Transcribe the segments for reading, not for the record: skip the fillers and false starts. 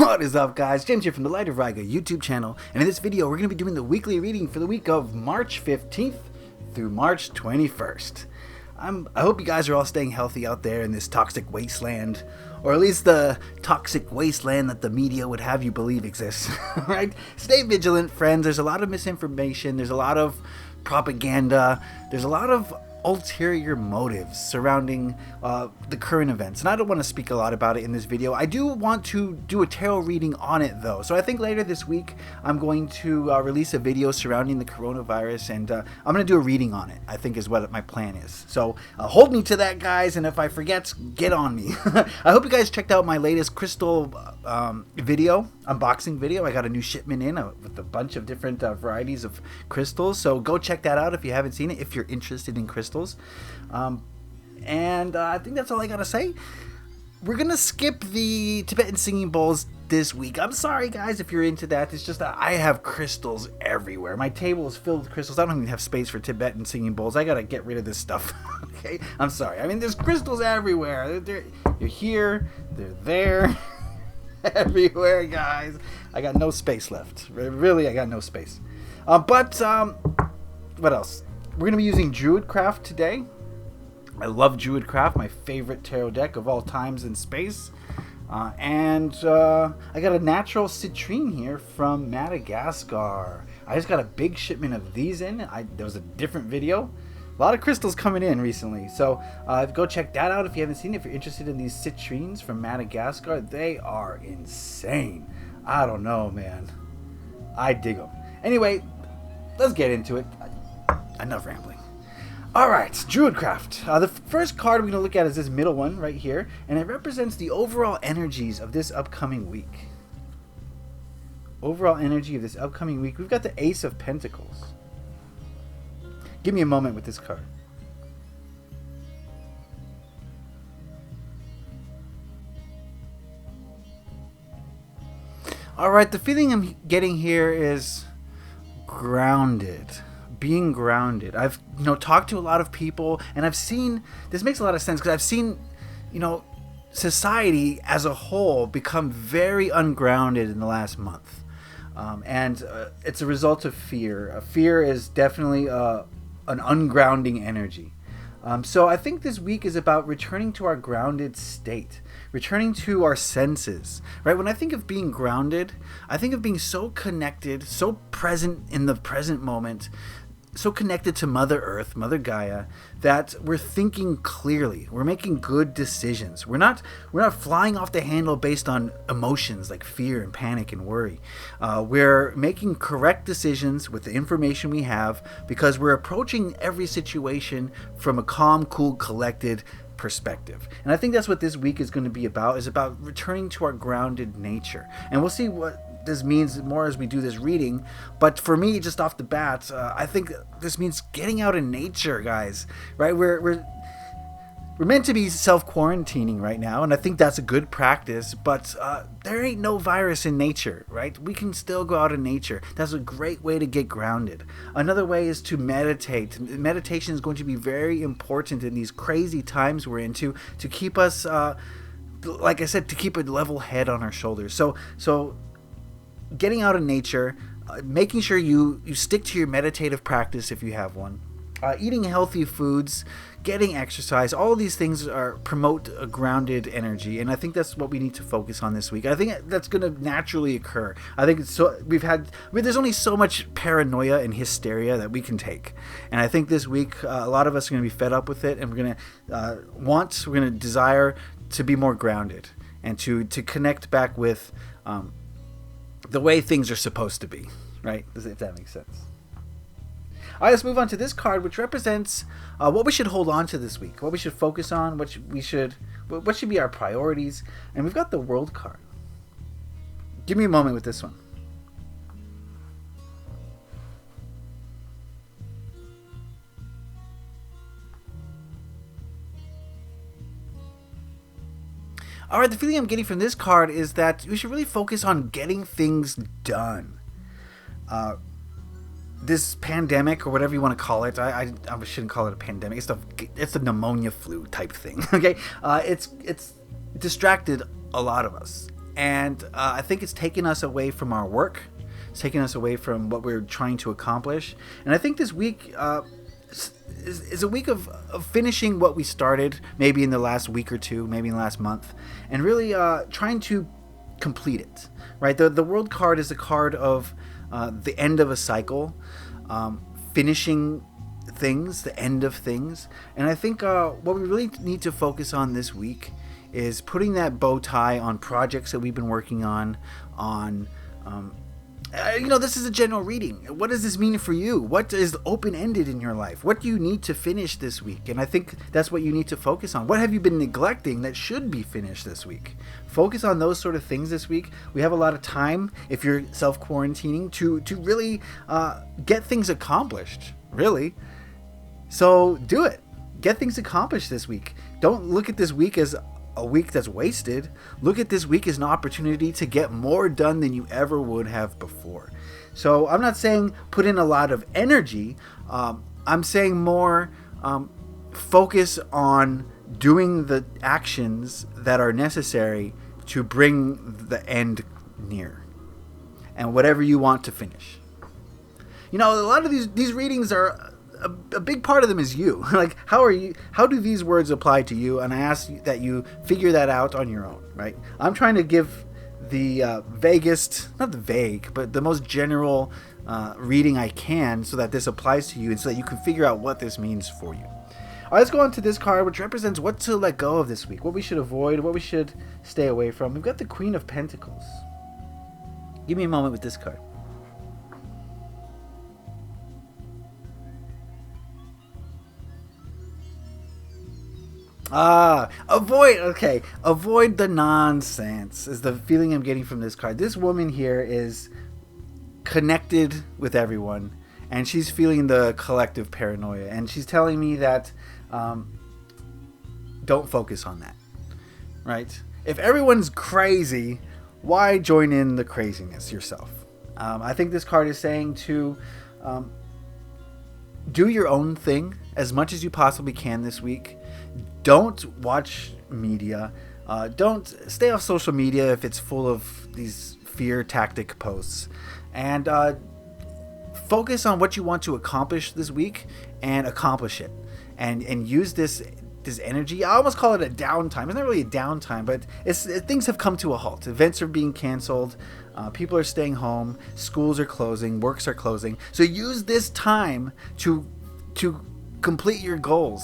What is up, guys? James here from the Light of Riga YouTube channel, and in this video we're going to be doing the weekly reading for the week of March 15th through March 21st. I hope you guys are all staying healthy out there in this toxic wasteland, or at least the toxic wasteland that the media would have you believe exists, right? Stay vigilant, friends. There's a lot of misinformation, there's a lot of propaganda, there's a lot of ulterior motives surrounding the current events, and I don't want to speak a lot about it in this video. I do want to do a tarot reading on it though, so I think later this week I'm going to release a video surrounding the coronavirus, and I'm going to do a reading on it, I think is what my plan is. So hold me to that, guys, and if I forget, get on me. I hope you guys checked out my latest crystal unboxing video. I got a new shipment in with a bunch of different varieties of crystals, so go check that out if you haven't seen it, if you're interested in crystals. I think that's all I gotta say. We're gonna skip the Tibetan singing bowls this week. I'm sorry, guys, if you're into that. It's just that I have crystals everywhere. My table is filled with crystals. I don't even have space for Tibetan singing bowls. I gotta get rid of this stuff. Okay, I'm sorry. I mean, there's crystals everywhere. You're here, they're there, everywhere, guys. I got no space left. Really, I got no space. What else? We're going to be using Druidcraft today. I love Druidcraft, my favorite tarot deck of all times and space. I got a natural citrine here from Madagascar. I just got a big shipment of these in. There was a different video. A lot of crystals coming in recently. So go check that out if you haven't seen it. If you're interested in these citrines from Madagascar, they are insane. I don't know, man. I dig them. Anyway, let's get into it. Enough rambling. Alright, Druidcraft. The first card we're going to look at is this middle one right here, and it represents the overall energies of this upcoming week. Overall energy of this upcoming week. We've got the Ace of Pentacles. Give me a moment with this card. Alright, the feeling I'm getting here is grounded. Being grounded. I've talked to a lot of people, and I've seen, this makes a lot of sense because I've seen society as a whole become very ungrounded in the last month, and it's a result of fear. Fear is definitely an ungrounding energy. So I think this week is about returning to our grounded state, returning to our senses, right? When I think of being grounded, I think of being so connected, so present in the present moment, so connected to Mother Earth, Mother Gaia, that we're thinking clearly. We're making good decisions. We're not flying off the handle based on emotions like fear and panic and worry. We're making correct decisions with the information we have because we're approaching every situation from a calm, cool, collected perspective. And I think that's what this week is going to be about, is about returning to our grounded nature. And we'll see what this means more as we do this reading, but for me, just off the bat, I think this means getting out in nature, guys. Right? We're meant to be self-quarantining right now, and I think that's a good practice. But there ain't no virus in nature, right? We can still go out in nature. That's a great way to get grounded. Another way is to meditate. Meditation is going to be very important in these crazy times we're into to keep us, like I said, to keep a level head on our shoulders. So. Getting out in nature, making sure you stick to your meditative practice if you have one, eating healthy foods, getting exercise, all of these things promote a grounded energy, and I think that's what we need to focus on this week. I think that's going to naturally occur. I think there's only so much paranoia and hysteria that we can take, and I think this week a lot of us are going to be fed up with it, and we're going to desire to be more grounded and to connect back with the way things are supposed to be, right? If that makes sense. All right, let's move on to this card, which represents what we should hold on to this week, what we should focus on, what should be our priorities. And we've got the World card. Give me a moment with this one. Alright, the feeling I'm getting from this card is that we should really focus on getting things done. This pandemic, or whatever you want to call it, I shouldn't call it a pandemic, it's the pneumonia flu type thing, okay? It's distracted a lot of us. And I think it's taken us away from our work. It's taken us away from what we're trying to accomplish. And I think this week is a week of finishing what we started maybe in the last week or two, maybe in the last month, and really trying to complete it, right? The world card is a card of the end of a cycle, finishing things, the end of things. And I think what we really need to focus on this week is putting that bow tie on projects that we've been working on this is a general reading. What does this mean for you? What is open-ended in your life? What do you need to finish this week? And I think that's what you need to focus on. What have you been neglecting that should be finished this week? Focus on those sort of things this week. We have a lot of time, if you're self-quarantining, to really get things accomplished, really. So do it. Get things accomplished this week. Don't look at this week as a week that's wasted. Look at this week as an opportunity to get more done than you ever would have before. So I'm not saying put in a lot of energy. I'm saying more focus on doing the actions that are necessary to bring the end near, and whatever you want to finish. A lot of these readings are a big part of them is you. Like, how do these words apply to you? And I ask that you figure that out on your own, right? I'm trying to give the vaguest, not the vague, but the most general reading I can, so that this applies to you and so that you can figure out what this means for you. All right, let's go on to this card, which represents what to let go of this week, what we should avoid, what we should stay away from. We've got the Queen of Pentacles. Give me a moment with this card. Avoid the nonsense is the feeling I'm getting from this card. This woman here is connected with everyone, and she's feeling the collective paranoia, and she's telling me that don't focus on that, right? If everyone's crazy, why join in the craziness yourself? I think this card is saying to do your own thing as much as you possibly can this week. Don't watch media. Don't stay off social media if it's full of these fear tactic posts. And focus on what you want to accomplish this week and accomplish it. And use this energy. I almost call it a downtime. It's not really a downtime, but things have come to a halt. Events are being canceled. People are staying home. Schools are closing. Works are closing. So use this time to complete your goals.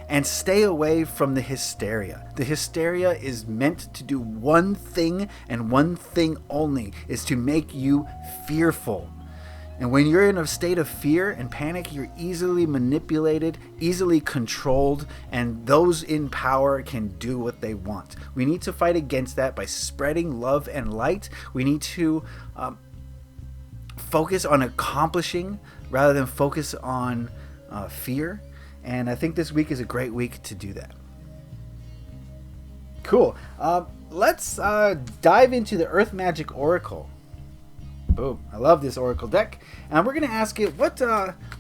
And stay away from the hysteria. The hysteria is meant to do one thing and one thing only, is to make you fearful. And when you're in a state of fear and panic, you're easily manipulated, easily controlled, and those in power can do what they want. We need to fight against that by spreading love and light. We need to focus on accomplishing rather than focus on fear. And I think this week is a great week to do that. Cool. Let's dive into the Earth Magic Oracle. Boom. I love this Oracle deck. And we're going to ask it what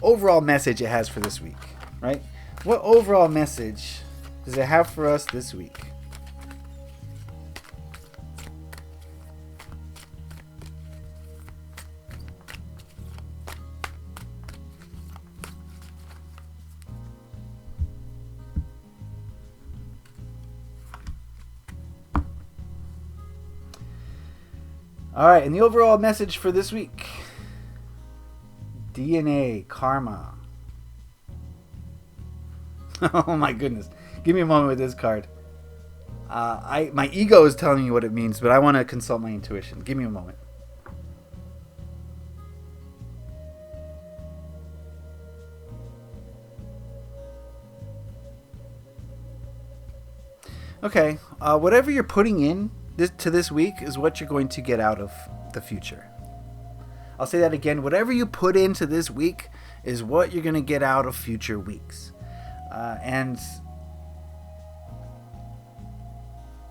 overall message it has for this week, right? What overall message does it have for us this week? All right, and the overall message for this week: DNA, karma. Oh my goodness. Give me a moment with this card. My ego is telling me what it means, but I want to consult my intuition. Give me a moment. Okay, whatever you're putting in to this week is what you're going to get out of the future. I'll say that again. Whatever you put into this week is what you're going to get out of future weeks. And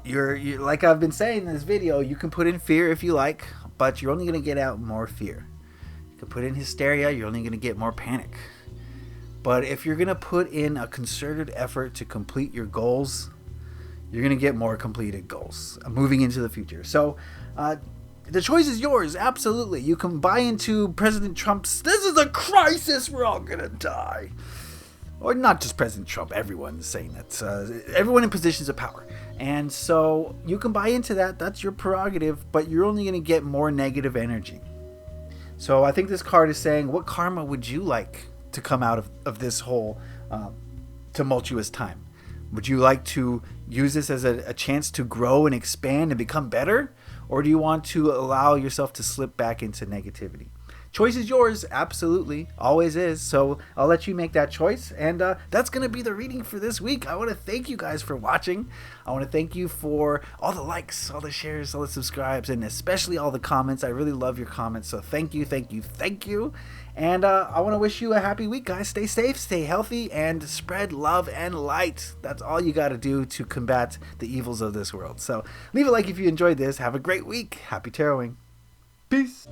you're like I've been saying in this video, you can put in fear if you like, but you're only going to get out more fear. You can put in hysteria, you're only going to get more panic. But if you're going to put in a concerted effort to complete your goals, you're going to get more completed goals moving into the future. So, the choice is yours, absolutely. You can buy into President Trump's, this is a crisis, we're all going to die. Or not just President Trump, everyone's saying that. Everyone in positions of power. And so you can buy into that, that's your prerogative, but you're only going to get more negative energy. So I think this card is saying, what karma would you like to come out of this whole tumultuous time? Would you like to use this as a chance to grow and expand and become better? Or do you want to allow yourself to slip back into negativity? Choice is yours, absolutely, always is. So I'll let you make that choice. And that's going to be the reading for this week. I want to thank you guys for watching. I want to thank you for all the likes, all the shares, all the subscribes, and especially all the comments. I really love your comments. So thank you, thank you, thank you. And I want to wish you a happy week, guys. Stay safe, stay healthy, and spread love and light. That's all you got to do to combat the evils of this world. So leave a like if you enjoyed this. Have a great week. Happy taroting. Peace.